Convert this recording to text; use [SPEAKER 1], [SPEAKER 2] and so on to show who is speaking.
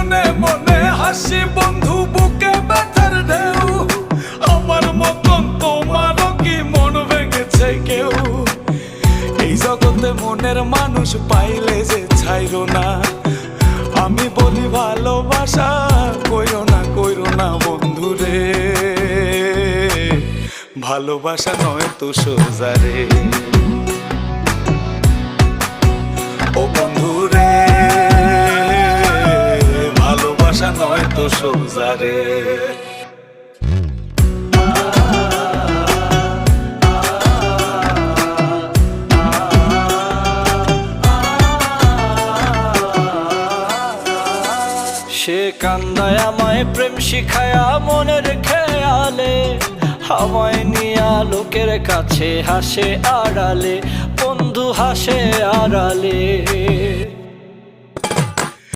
[SPEAKER 1] মনে মনে হাসি বন্ধু, বুকে ব্যথার ঢেউ। আমার মতন তোমারও কি মন ভেঙেছে কেউ? এই জগতে মনের মানুষ পাইলে যে ছাইরো না। আমি বলি ভালোবাসা কইরো না বন্ধুরে, ভালোবাসা নয় তো সোজা রে। ও বন্ধুরে, ভালোবাসা নয় তো সোজা রে।
[SPEAKER 2] সে কান্দায় আমায় প্রেম শিখায়া মনের খেয়ালে, আমায় নিয়া লোকের কাছে হাসে আড়ালে, বন্ধু হাসে আড়ালে।